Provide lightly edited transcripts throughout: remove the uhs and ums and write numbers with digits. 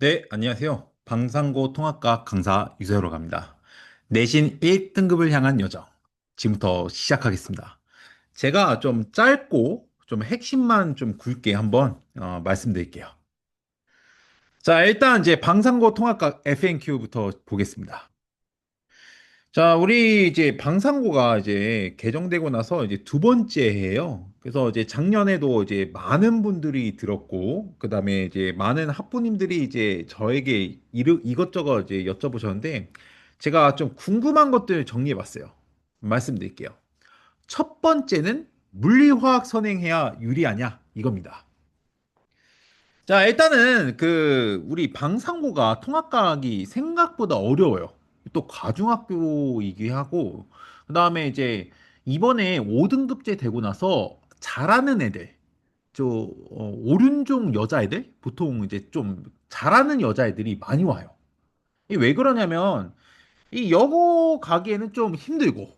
네, 안녕하세요. 방상고 통합과 강사 유세호라고 합니다. 내신 1등급을 향한 여정. 지금부터 시작하겠습니다. 제가 좀 짧고 좀 핵심만 좀 굵게 한번 말씀드릴게요. 자, 일단 이제 방상고 통합과 FNQ부터 보겠습니다. 자, 우리 이제 방상고가 이제 개정되고 나서 이제 두 번째 해예요. 그래서 이제 작년에도 이제 많은 분들이 들었고, 그 다음에 이제 많은 학부님들이 이제 저에게 이것저것 이제 여쭤보셨는데, 제가 좀 궁금한 것들 정리해 봤어요. 말씀드릴게요. 첫 번째는 물리화학 선행해야 유리하냐? 이겁니다. 자, 일단은 우리 방상고가 통합과학이 생각보다 어려워요. 또 과중학교이기 하고, 그다음에 이제 이번에 5등급제 되고 나서 잘하는 애들, 오륜종 여자애들, 보통 이제 좀 잘하는 여자애들이 많이 와요. 이게 왜 그러냐면, 이 여고 가기에는 좀 힘들고,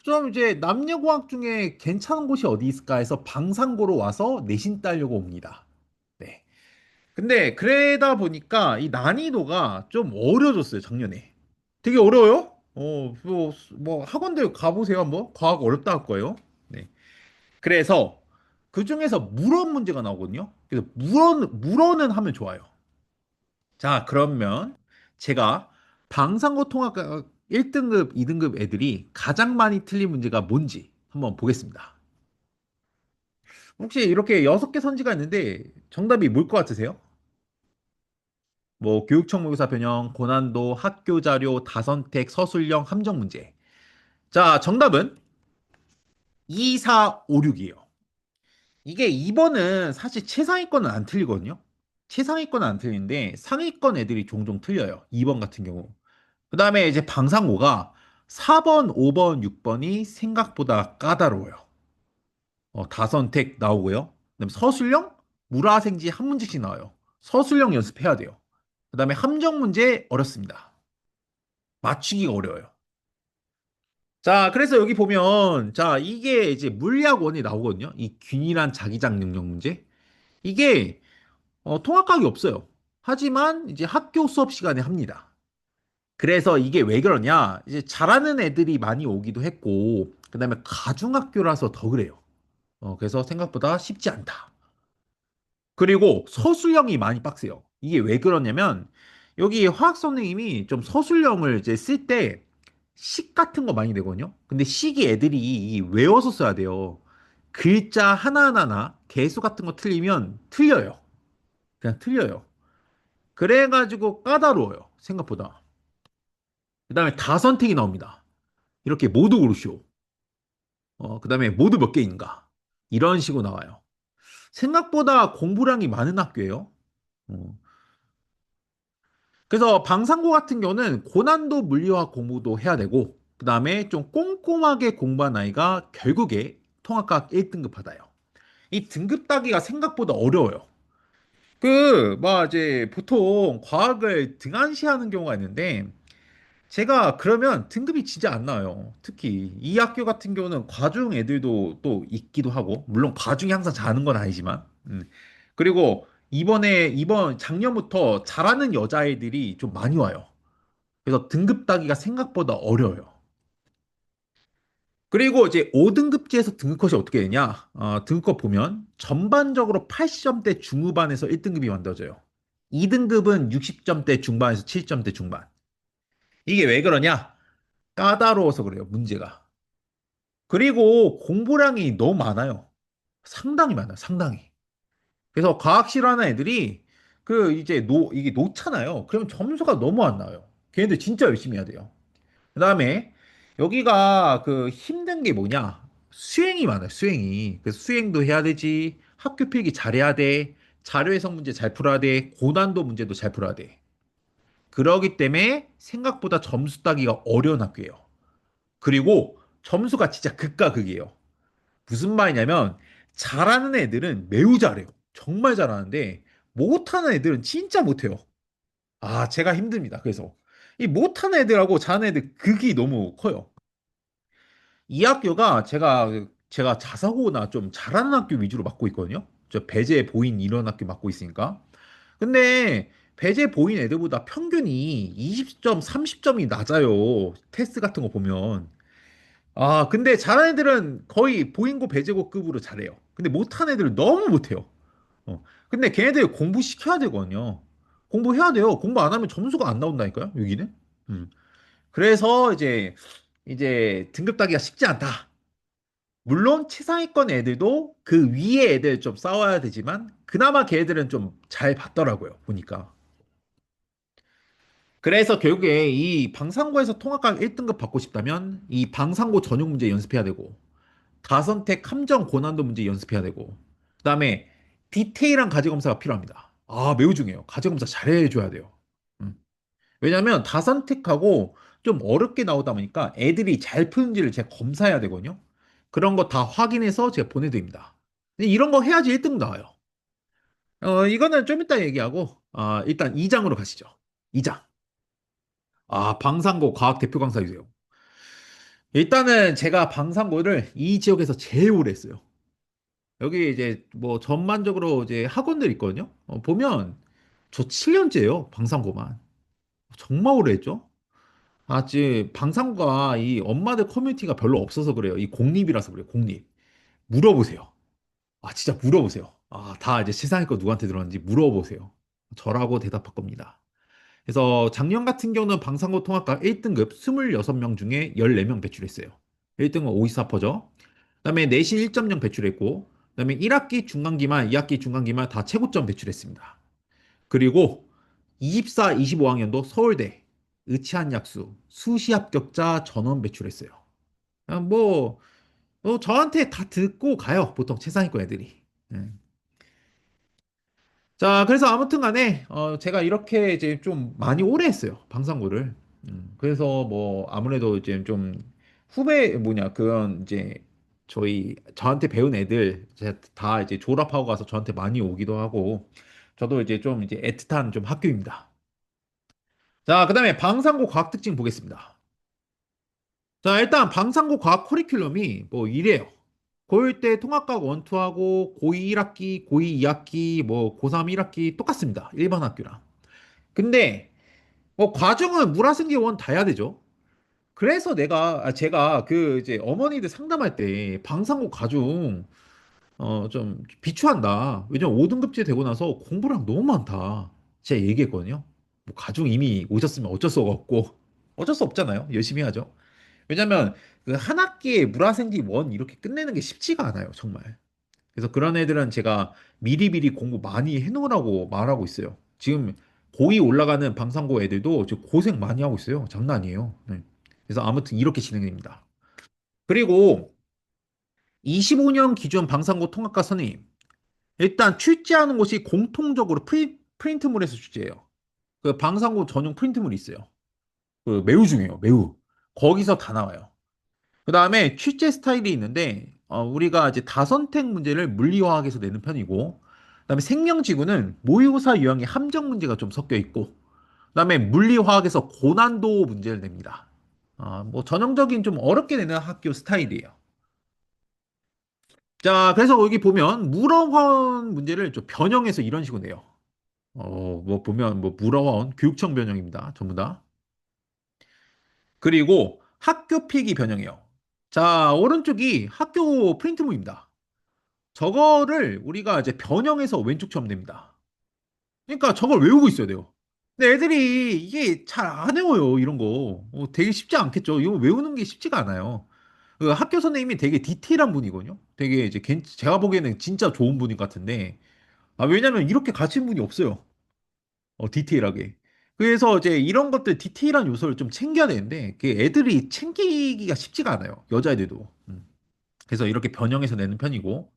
좀 이제 남녀공학 중에 괜찮은 곳이 어디 있을까 해서 방상고로 와서 내신 따려고 옵니다. 네. 근데 그러다 보니까 이 난이도가 좀 어려졌어요, 작년에. 되게 어려워요? 뭐 학원들 가보세요, 한번. 과학 어렵다 할 거예요. 네. 그래서 그 중에서 물원 문제가 나오거든요. 그래서 물원은 하면 좋아요. 자, 그러면 제가 방상고 통합과 1등급, 2등급 애들이 가장 많이 틀린 문제가 뭔지 한번 보겠습니다. 혹시 이렇게 6개 선지가 있는데 정답이 뭘 것 같으세요? 뭐 교육청 모의사 변형, 고난도, 학교 자료, 다선택, 서술형, 함정 문제. 자, 정답은 2, 4, 5, 6이에요. 이게 2번은 사실 최상위권은 안 틀리거든요. 최상위권은 안 틀리는데 상위권 애들이 종종 틀려요. 2번 같은 경우. 그다음에 이제 방상호가 4번, 5번, 6번이 생각보다 까다로워요. 다선택 나오고요. 그다음에 서술형, 물화생지 한 문제씩 나와요. 서술형 연습해야 돼요. 그다음에 함정 문제 어렵습니다. 맞추기가 어려워요. 자, 그래서 여기 보면, 자, 이게 이제 물리학원이 나오거든요. 이 균일한 자기장 능력 문제. 이게, 통합각이 없어요. 하지만 이제 학교 수업 시간에 합니다. 그래서 이게 왜 그러냐? 이제 잘하는 애들이 많이 오기도 했고, 그 다음에 가중학교라서 더 그래요. 그래서 생각보다 쉽지 않다. 그리고 서술형이 많이 빡세요. 이게 왜 그러냐면, 여기 화학 선생님이 좀 서술형을 이제 쓸 때, 식 같은 거 많이 되거든요. 근데 식이 애들이 외워서 써야 돼요. 글자 하나하나나 개수 같은 거 틀리면 틀려요. 그냥 틀려요. 그래가지고 까다로워요. 생각보다. 그 다음에 다선택이 나옵니다. 이렇게 모두 고르시오. 그 다음에 모두 몇 개인가. 이런 식으로 나와요. 생각보다 공부량이 많은 학교예요. 어, 그래서 방상고 같은 경우는 고난도 물리학 공부도 해야 되고, 그 다음에 좀 꼼꼼하게 공부한 아이가 결국에 통합과학 1등급 받아요. 이 등급 따기가 생각보다 어려워요. 막 이제 보통 과학을 등한시하는 경우가 있는데, 제가 그러면 등급이 진짜 안 나와요. 특히 이 학교 같은 경우는 과중 애들도 또 있기도 하고, 물론 과중이 항상 잘하는 건 아니지만, 그리고 이번 작년부터 잘하는 여자애들이 좀 많이 와요. 그래서 등급 따기가 생각보다 어려워요. 그리고 이제 5등급제에서 등급컷이 어떻게 되냐? 등급컷 보면 전반적으로 80점대 중후반에서 1등급이 만들어져요. 2등급은 60점대 중반에서 70점대 중반. 이게 왜 그러냐? 까다로워서 그래요, 문제가. 그리고 공부량이 너무 많아요. 상당히 많아요, 상당히. 그래서 과학 싫어하는 애들이 이게 놓잖아요. 그러면 점수가 너무 안 나와요. 걔네들 진짜 열심히 해야 돼요. 그다음에 여기가 힘든 게 뭐냐? 수행이 많아요, 수행이. 그래서 수행도 해야 되지. 학교 필기 잘해야 돼. 자료 해석 문제 잘 풀어야 돼. 고난도 문제도 잘 풀어야 돼. 그러기 때문에 생각보다 점수 따기가 어려운 학교예요. 그리고 점수가 진짜 극과 극이에요. 무슨 말이냐면 잘하는 애들은 매우 잘해요. 정말 잘하는데 못하는 애들은 진짜 못해요. 제가 힘듭니다. 그래서 이 못하는 애들하고 잘하는 애들 극이 너무 커요. 이 학교가 제가 자사고나 좀 잘하는 학교 위주로 맡고 있거든요. 저 배제 보인 이런 학교 맡고 있으니까. 근데 배제 보인 애들보다 평균이 20점, 30점이 낮아요. 테스트 같은 거 보면. 아, 근데 잘하는 애들은 거의 보인고 배제고급으로 잘해요. 근데 못하는 애들은 너무 못해요. 근데 걔네들 공부 시켜야 되거든요. 공부해야 돼요. 공부 안 하면 점수가 안 나온다니까요, 여기는. 음. 그래서 이제 등급 따기가 쉽지 않다. 물론 최상위권 애들도 그 위에 애들 좀 싸워야 되지만 그나마 걔들은 좀 잘 받더라고요, 보니까. 그래서 결국에 이 방상고에서 통합과 1등급 받고 싶다면 이 방상고 전용 문제 연습해야 되고 다선택 함정 고난도 문제 연습해야 되고 그다음에 디테일한 가제검사가 필요합니다. 아, 매우 중요해요. 가제검사 잘해줘야 돼요. 음. 왜냐면 다선택하고 좀 어렵게 나오다 보니까 애들이 잘 푸는지를 제가 검사해야 되거든요. 그런 거 다 확인해서 제가 보내드립니다. 근데 이런 거 해야지 1등 나와요. 이거는 좀 이따 얘기하고 일단 2장으로 가시죠. 2장. 아, 방상고 과학 대표 강사이세요. 일단은 제가 방상고를 이 지역에서 제일 오래 했어요. 여기 이제 뭐 전반적으로 이제 학원들 있거든요. 보면 저 7년째예요. 방상고만. 정말 오래 했죠. 방상고가 이 엄마들 커뮤니티가 별로 없어서 그래요. 이 공립이라서 그래요. 공립. 물어보세요. 진짜 물어보세요. 다 이제 세상에 거 누구한테 들었는지 물어보세요. 저라고 대답할 겁니다. 그래서 작년 같은 경우는 방상고 통합과 1등급 26명 중에 14명 배출했어요. 1등은 524퍼죠. 그다음에 내신 1.0 배출했고, 그다음에 1학기 중간기말, 2학기 중간기말 다 최고점 배출했습니다. 그리고 24, 25학년도 서울대, 의치한약수, 수시 합격자 전원 배출했어요. 뭐, 저한테 다 듣고 가요. 보통 최상위권 애들이. 네. 자, 그래서 아무튼 간에, 제가 이렇게 이제 좀 많이 오래 했어요. 방상구를. 그래서 뭐, 아무래도 이제 좀 그런 이제 저한테 배운 애들, 제가 다 이제 졸업하고 가서 저한테 많이 오기도 하고, 저도 이제 좀 이제 애틋한 좀 학교입니다. 자, 그 다음에 방상고 과학 특징 보겠습니다. 자, 일단 방상고 과학 커리큘럼이 뭐 이래요. 고1 때 통합과학 1, 2하고 고2 1학기, 고2 2학기, 뭐 고3 1학기 똑같습니다. 일반 학교랑. 근데 뭐 과정은 물화생기 원 다 해야 되죠. 그래서 제가 그 이제 어머니들 상담할 때 방상고 가중 좀 비추한다. 왜냐면 5등급제 되고 나서 공부량 너무 많다. 제가 얘기했거든요. 뭐 가중 이미 오셨으면 어쩔 수 없고 어쩔 수 없잖아요. 열심히 하죠. 왜냐면 그 한 학기에 물화생지 원 이렇게 끝내는 게 쉽지가 않아요, 정말. 그래서 그런 애들은 제가 미리미리 공부 많이 해놓으라고 말하고 있어요. 지금 고2 올라가는 방상고 애들도 지금 고생 많이 하고 있어요. 장난 아니에요. 네. 그래서 아무튼 이렇게 진행됩니다. 그리고 25년 기준 방상고 통합과 선생님. 일단 출제하는 곳이 공통적으로 프린트물에서 출제해요. 그 방상고 전용 프린트물이 있어요. 그 매우 중요해요. 매우. 거기서 다 나와요. 그 다음에 출제 스타일이 있는데, 우리가 이제 다선택 문제를 물리화학에서 내는 편이고, 그 다음에 생명지구는 모의고사 유형의 함정 문제가 좀 섞여 있고, 그 다음에 물리화학에서 고난도 문제를 냅니다. 뭐 전형적인 좀 어렵게 내는 학교 스타일이에요. 자, 그래서 여기 보면 물어화원 문제를 좀 변형해서 이런 식으로 내요. 뭐 보면 뭐 물어화원 교육청 변형입니다. 전부 다. 그리고 학교 필기 변형이에요. 자, 오른쪽이 학교 프린트물입니다. 저거를 우리가 이제 변형해서 왼쪽처럼 됩니다. 그러니까 저걸 외우고 있어야 돼요. 근데 애들이 이게 잘 안 외워요, 이런 거. 되게 쉽지 않겠죠. 이거 외우는 게 쉽지가 않아요. 그 학교 선생님이 되게 디테일한 분이거든요. 되게 이제 제가 보기에는 진짜 좋은 분인 것 같은데, 왜냐면 이렇게 가르치는 분이 없어요. 디테일하게. 그래서 이제 이런 것들 디테일한 요소를 좀 챙겨야 되는데, 그 애들이 챙기기가 쉽지가 않아요. 여자애들도. 그래서 이렇게 변형해서 내는 편이고,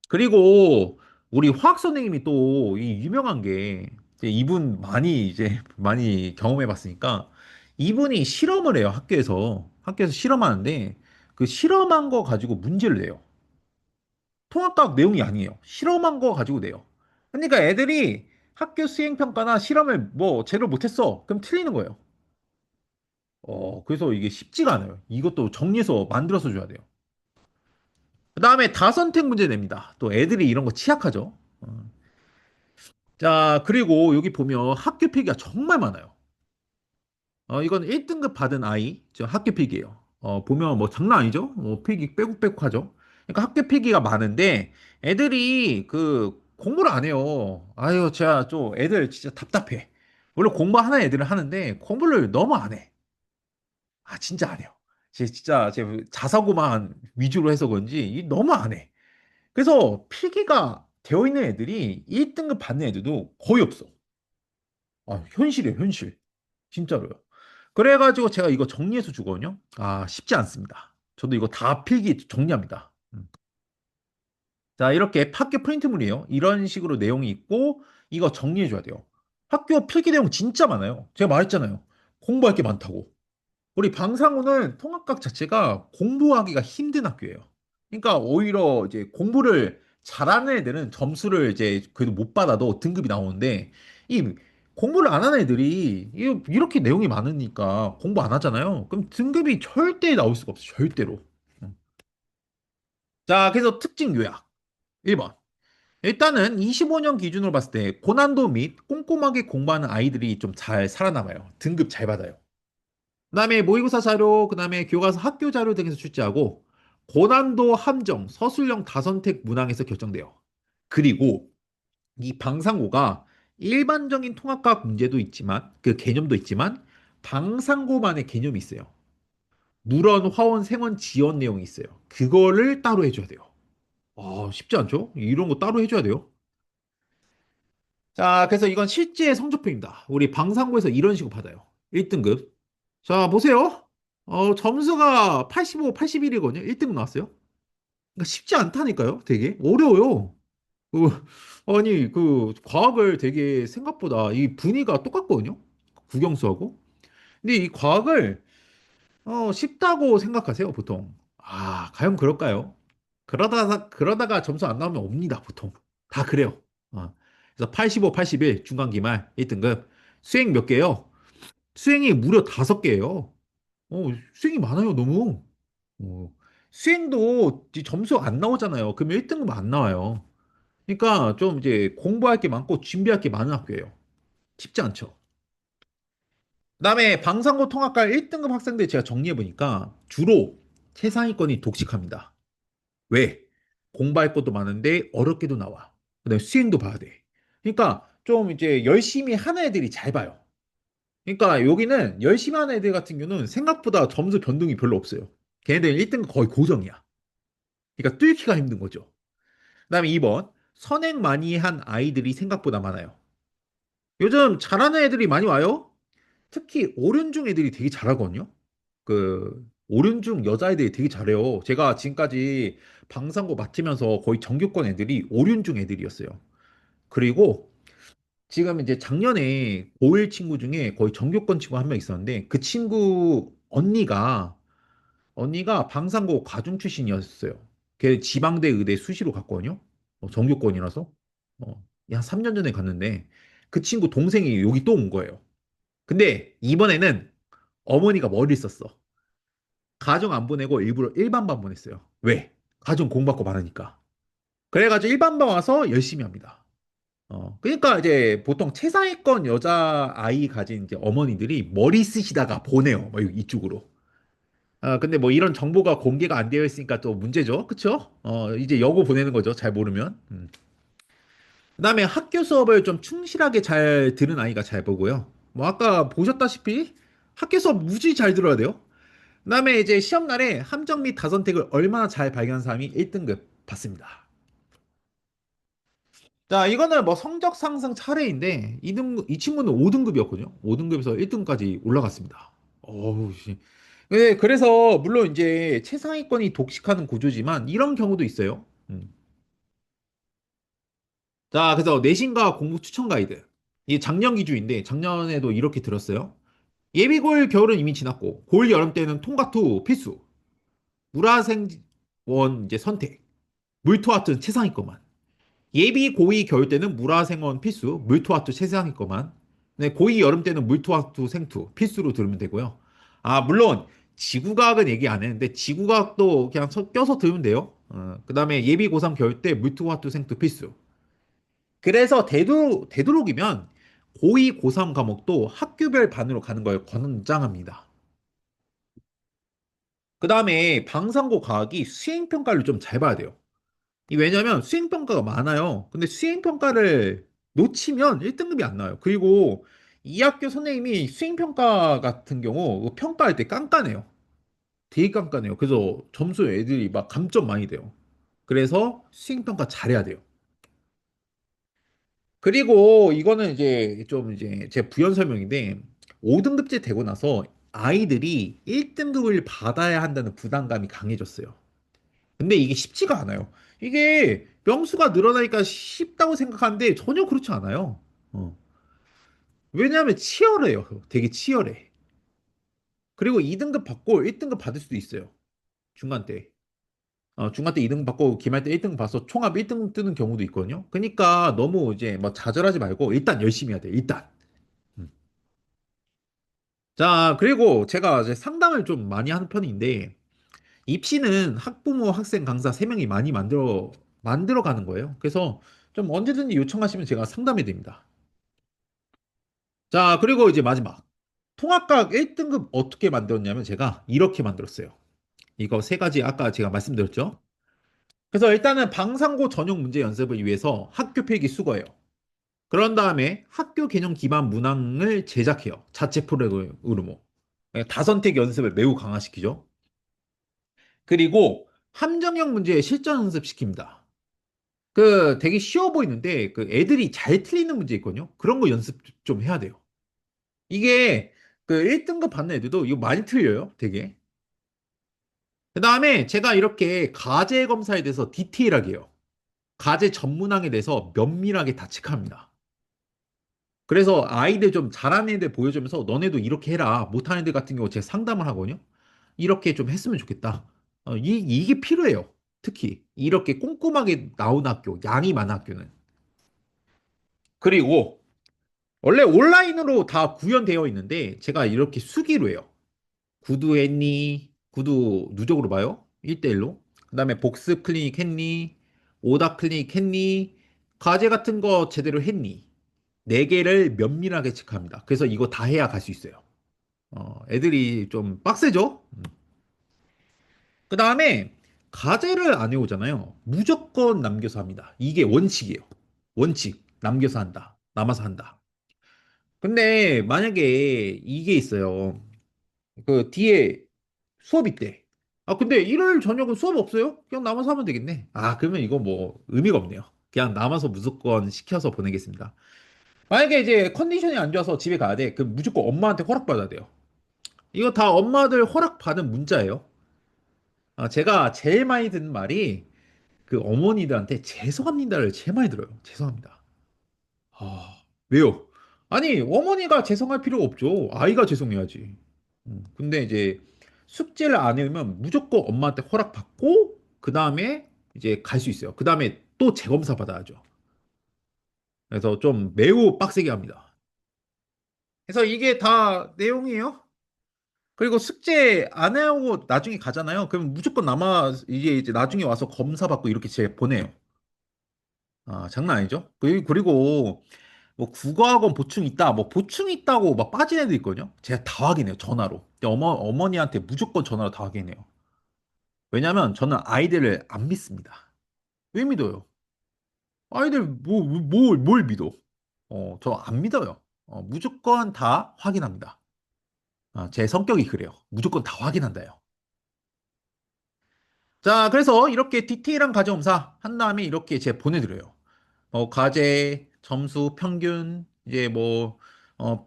그리고 우리 화학 선생님이 또 이 유명한 게 이제 이분 많이 경험해 봤으니까 이분이 실험을 해요, 학교에서 실험하는데 그 실험한 거 가지고 문제를 내요. 통합과학 내용이 아니에요. 실험한 거 가지고 내요. 그러니까 애들이 학교 수행평가나 실험을 뭐 제대로 못했어. 그럼 틀리는 거예요. 그래서 이게 쉽지가 않아요. 이것도 정리해서 만들어서 줘야 돼요. 그 다음에 다선택 문제 냅니다. 또 애들이 이런 거 취약하죠. 어, 자, 그리고 여기 보면 학교 필기가 정말 많아요. 이건 1등급 받은 아이, 저 학교 필기예요. 보면 뭐 장난 아니죠? 필기 빼곡빼곡 하죠. 그러니까 학교 필기가 많은데 애들이 그 공부를 안 해요. 아유, 제가 좀 애들 진짜 답답해. 원래 공부하는 애들은 하는데 공부를 너무 안 해. 아, 진짜 안 해요. 진짜 제 자사고만 위주로 해서 그런지 너무 안 해. 그래서 필기가 되어 있는 애들이 1등급 받는 애들도 거의 없어. 아, 현실이에요, 현실. 진짜로요. 그래가지고 제가 이거 정리해서 주거든요. 아, 쉽지 않습니다. 저도 이거 다 필기 정리합니다. 자, 이렇게 학교 프린트물이에요. 이런 식으로 내용이 있고, 이거 정리해줘야 돼요. 학교 필기 내용 진짜 많아요. 제가 말했잖아요. 공부할 게 많다고. 우리 방상호는 통합학 자체가 공부하기가 힘든 학교예요. 그러니까 오히려 이제 공부를 잘하는 애들은 점수를 이제 그래도 못 받아도 등급이 나오는데 이 공부를 안 하는 애들이 이렇게 내용이 많으니까 공부 안 하잖아요. 그럼 등급이 절대 나올 수가 없어요. 절대로. 음. 자, 그래서 특징 요약. 1번. 일단은 25년 기준으로 봤을 때 고난도 및 꼼꼼하게 공부하는 아이들이 좀 잘 살아남아요. 등급 잘 받아요. 그다음에 모의고사 자료, 그다음에 교과서 학교 자료 등에서 출제하고 고난도 함정, 서술형 다선택 문항에서 결정돼요. 그리고 이 방상고가 일반적인 통합과학 문제도 있지만 그 개념도 있지만 방상고만의 개념이 있어요. 물원, 화원, 생원, 지원 내용이 있어요. 그거를 따로 해줘야 돼요. 아, 쉽지 않죠? 이런 거 따로 해줘야 돼요. 자, 그래서 이건 실제 성적표입니다. 우리 방상고에서 이런 식으로 받아요. 1등급. 자, 보세요. 점수가 85, 81이거든요. 1등 나왔어요. 그러니까 쉽지 않다니까요. 되게 어려워요. 그, 아니, 그 과학을 되게 생각보다 이 분위기가 똑같거든요. 국영수하고. 근데 이 과학을 쉽다고 생각하세요, 보통. 아, 과연 그럴까요? 그러다가 점수 안 나오면 옵니다, 보통. 다 그래요. 그래서 85, 81 중간 기말 1등급. 수행 몇 개요? 수행이 무려 5개예요. 수행이 많아요, 너무. 어, 수행도 이제 점수 안 나오잖아요. 그러면 1등급 안 나와요. 그러니까 좀 이제 공부할 게 많고 준비할 게 많은 학교예요. 쉽지 않죠. 그다음에 방상고 통합과 1등급 학생들 제가 정리해 보니까 주로 최상위권이 독식합니다. 왜? 공부할 것도 많은데 어렵게도 나와. 그다음에 수행도 봐야 돼. 그러니까 좀 이제 열심히 하는 애들이 잘 봐요. 그러니까 여기는 열심히 하는 애들 같은 경우는 생각보다 점수 변동이 별로 없어요. 걔네들 1등급 거의 고정이야. 그러니까 뚫기가 힘든 거죠. 그다음에 2번 선행 많이 한 아이들이 생각보다 많아요. 요즘 잘하는 애들이 많이 와요. 특히 오륜중 애들이 되게 잘하거든요. 그 오륜중 여자애들이 되게 잘해요. 제가 지금까지 방상고 맡으면서 거의 정규권 애들이 오륜중 애들이었어요. 그리고 지금 이제 작년에 고1 친구 중에 거의 정규권 친구 한 명 있었는데 그 친구 언니가 방상고 과중 출신이었어요. 걔 지방대 의대 수시로 갔거든요. 정규권이라서. 한 3년 전에 갔는데 그 친구 동생이 여기 또 온 거예요. 근데 이번에는 어머니가 머리를 썼어. 가정 안 보내고 일부러 일반반 보냈어요. 왜? 가정 공부할 거 많으니까. 그래가지고 일반반 와서 열심히 합니다. 그러니까 이제 보통 최상위권 여자 아이 가진 이제 어머니들이 머리 쓰시다가 보내요. 뭐 이쪽으로. 근데 뭐 이런 정보가 공개가 안 되어 있으니까 또 문제죠. 그쵸? 이제 여고 보내는 거죠. 잘 모르면. 그다음에 학교 수업을 좀 충실하게 잘 들은 아이가 잘 보고요. 뭐 아까 보셨다시피 학교 수업 무지 잘 들어야 돼요. 그다음에 이제 시험 날에 함정 및 다선택을 얼마나 잘 발견한 사람이 1등급 받습니다. 자, 이거는 뭐 성적 상승 차례인데 이 친구는 5등급이었거든요. 5등급에서 1등까지 올라갔습니다. 어우, 씨. 네, 그래서 물론 이제 최상위권이 독식하는 구조지만 이런 경우도 있어요. 자, 그래서 내신과 공부 추천 가이드. 이게 작년 기준인데 작년에도 이렇게 들었어요. 예비 고일 겨울은 이미 지났고 고일 여름 때는 통과투 필수. 물화생원 이제 선택. 물토와투는 최상위권만. 예비 고이 겨울 때는 물화생원 필수. 물토와투 최상위권만. 네, 고이 여름 때는 물토와투 생투 필수로 들으면 되고요. 아, 물론 지구과학은 얘기 안 했는데 지구과학도 그냥 껴서 들으면 돼요. 그다음에 예비 고3 겨울 때 물토와투 생투 필수. 그래서 되도록이면 고2, 고3 과목도 학교별 반으로 가는 걸 권장합니다. 그 다음에 방상고 과학이 수행평가를 좀 잘 봐야 돼요. 왜냐면 수행평가가 많아요. 근데 수행평가를 놓치면 1등급이 안 나와요. 그리고 이 학교 선생님이 수행평가 같은 경우 그 평가할 때 깐깐해요. 되게 깐깐해요. 그래서 점수 애들이 막 감점 많이 돼요. 그래서 수행평가 잘해야 돼요. 그리고 이거는 이제 좀 이제 제 부연 설명인데 5등급제 되고 나서 아이들이 1등급을 받아야 한다는 부담감이 강해졌어요. 근데 이게 쉽지가 않아요. 이게 명수가 늘어나니까 쉽다고 생각하는데 전혀 그렇지 않아요. 어. 왜냐하면 치열해요. 되게 치열해. 그리고 2등급 받고 1등급 받을 수도 있어요. 중간 때. 중간 때 2등급 받고 기말 때 1등급 받아서 총합 1등급 뜨는 경우도 있거든요. 그러니까 너무 이제 뭐 좌절하지 말고 일단 열심히 해야 돼. 일단. 음. 자, 그리고 제가 이제 상담을 좀 많이 하는 편인데 입시는 학부모, 학생, 강사 3명이 많이 만들어 가는 거예요. 그래서 좀 언제든지 요청하시면 제가 상담해 드립니다. 자, 그리고 이제 마지막. 통합과학 1등급 어떻게 만들었냐면 제가 이렇게 만들었어요. 이거 세 가지 아까 제가 말씀드렸죠. 그래서 일단은 방상고 전용 문제 연습을 위해서 학교 필기 수거해요. 그런 다음에 학교 개념 기반 문항을 제작해요. 자체 프로그램으로. 다선택 연습을 매우 강화시키죠. 그리고 함정형 문제 실전 연습시킵니다. 그 되게 쉬워 보이는데 그 애들이 잘 틀리는 문제 있거든요. 그런 거 연습 좀 해야 돼요. 이게 그 1등급 받는 애들도 이거 많이 틀려요. 되게. 그 다음에 제가 이렇게 가제 검사에 대해서 디테일하게 해요. 가제 전문항에 대해서 면밀하게 다 체크합니다. 그래서 아이들 좀 잘하는 애들 보여주면서 너네도 이렇게 해라. 못하는 애들 같은 경우 제가 상담을 하거든요. 이렇게 좀 했으면 좋겠다. 이게 필요해요. 특히 이렇게 꼼꼼하게 나온 학교, 양이 많은 학교는. 그리고 원래 온라인으로 다 구현되어 있는데 제가 이렇게 수기로 해요. 구두 했니? 구두 누적으로 봐요. 1대1로. 그다음에 복습 클리닉 했니? 오답 클리닉 했니? 과제 같은 거 제대로 했니? 네 개를 면밀하게 체크합니다. 그래서 이거 다 해야 갈 수 있어요. 애들이 좀 빡세죠? 그다음에 과제를 안 해오잖아요. 무조건 남겨서 합니다. 이게 원칙이에요. 원칙. 남겨서 한다. 남아서 한다. 근데 만약에 이게 있어요. 그 뒤에 수업 있대. 아, 근데 일요일 저녁은 수업 없어요? 그냥 남아서 하면 되겠네. 아, 그러면 이거 뭐 의미가 없네요. 그냥 남아서 무조건 시켜서 보내겠습니다. 만약에 이제 컨디션이 안 좋아서 집에 가야 돼. 그럼 무조건 엄마한테 허락받아야 돼요. 이거 다 엄마들 허락받은 문자예요. 제가 제일 많이 듣는 말이 그 어머니들한테 죄송합니다를 제일 많이 들어요. 죄송합니다. 왜요? 아니, 어머니가 죄송할 필요가 없죠. 아이가 죄송해야지. 근데 이제 숙제를 안 해오면 무조건 엄마한테 허락받고, 그 다음에 이제 갈 수 있어요. 그 다음에 또 재검사 받아야죠. 그래서 좀 매우 빡세게 합니다. 그래서 이게 다 내용이에요. 그리고 숙제 안 해오고 나중에 가잖아요. 그럼 무조건 이제 나중에 와서 검사 받고 이렇게 제 보내요. 장난 아니죠? 그리고 뭐 국어학원 보충 있다, 뭐 보충 있다고 막 빠진 애들 있거든요. 제가 다 확인해요, 전화로. 근데 어머니한테 무조건 전화로 다 확인해요. 왜냐면 저는 아이들을 안 믿습니다. 왜 믿어요? 아이들 뭘 믿어? 저 안 믿어요. 무조건 다 확인합니다. 제 성격이 그래요. 무조건 다 확인한다요. 자, 그래서 이렇게 디테일한 과제검사 한 다음에 이렇게 제가 보내드려요. 과제, 점수, 평균, 이제 뭐,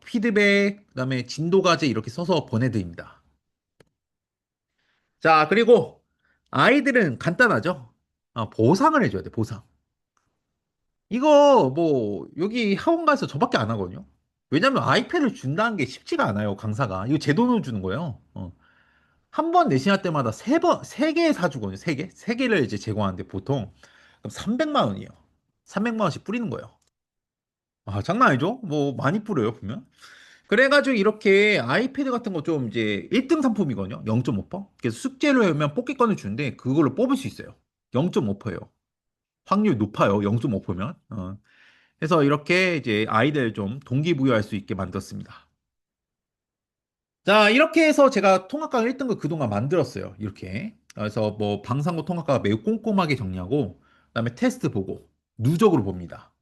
피드백, 그다음에 진도 과제 이렇게 써서 보내드립니다. 자, 그리고 아이들은 간단하죠? 보상을 해줘야 돼, 보상. 이거 뭐, 여기 학원 가서 저밖에 안 하거든요. 왜냐면 아이패드를 준다는 게 쉽지가 않아요, 강사가. 이거 제 돈으로 주는 거예요. 한 번 내신할 때마다 세 개 사주거든요, 세 개? 세 개를 이제 제공하는데 보통, 그럼 300만 원이에요. 300만 원씩 뿌리는 거예요. 장난 아니죠? 뭐, 많이 뿌려요, 보면. 그래가지고 이렇게 아이패드 같은 거 좀 이제 1등 상품이거든요. 0.5%. 그래서 숙제를 하면 뽑기권을 주는데 그걸로 뽑을 수 있어요. 0.5%예요. 확률 높아요. 0.5%면. 해서 이렇게 이제 아이들 좀 동기부여할 수 있게 만들었습니다. 자, 이렇게 해서 제가 통합과 1등급 그동안 만들었어요. 이렇게. 그래서 뭐 방상고 통합과가 매우 꼼꼼하게 정리하고, 그다음에 테스트 보고, 누적으로 봅니다.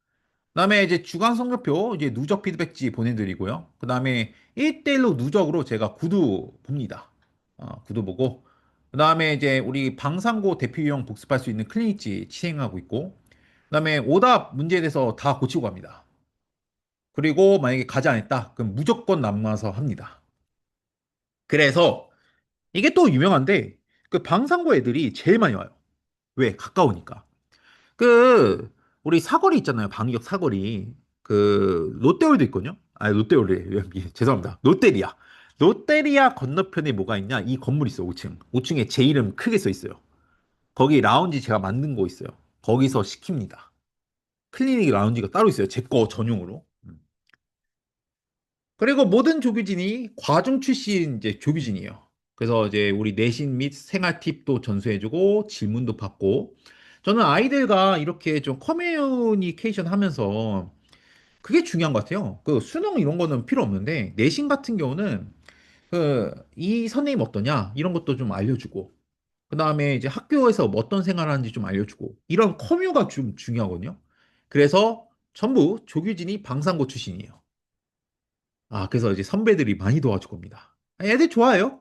그다음에 이제 주간 성적표 이제 누적 피드백지 보내드리고요. 그다음에 1대1로 누적으로 제가 구두 봅니다. 구두 보고, 그다음에 이제 우리 방상고 대피 유형 복습할 수 있는 클리닉지 시행하고 있고, 그다음에 오답 문제에 대해서 다 고치고 갑니다. 그리고 만약에 가지 않았다, 그럼 무조건 남아서 합니다. 그래서 이게 또 유명한데 그 방상고 애들이 제일 많이 와요. 왜? 가까우니까. 그 우리 사거리 있잖아요. 방위역 사거리. 그 롯데월드 있거든요. 아, 롯데월드. 죄송합니다. 롯데리아. 롯데리아 건너편에 뭐가 있냐? 이 건물 있어. 5층. 5층에 제 이름 크게 써 있어요. 거기 라운지 제가 만든 거 있어요. 거기서 시킵니다. 클리닉 라운지가 따로 있어요. 제 거 전용으로. 그리고 모든 조교진이 과중 출신 이제 조교진이에요. 그래서 이제 우리 내신 및 생활 팁도 전수해주고 질문도 받고 저는 아이들과 이렇게 좀 커뮤니케이션 하면서 그게 중요한 것 같아요. 그 수능 이런 거는 필요 없는데 내신 같은 경우는 그 이 선생님 어떠냐 이런 것도 좀 알려주고 그 다음에 이제 학교에서 뭐 어떤 생활을 하는지 좀 알려주고 이런 커뮤가 좀 중요하거든요. 그래서 전부 조교진이 방상고 출신이에요. 그래서 이제 선배들이 많이 도와줄 겁니다. 애들 좋아요.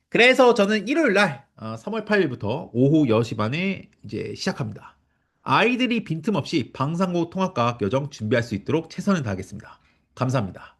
그래서 저는 일요일 날, 3월 8일부터 오후 10시 반에 이제 시작합니다. 아이들이 빈틈없이 방상고 통합과학 여정 준비할 수 있도록 최선을 다하겠습니다. 감사합니다.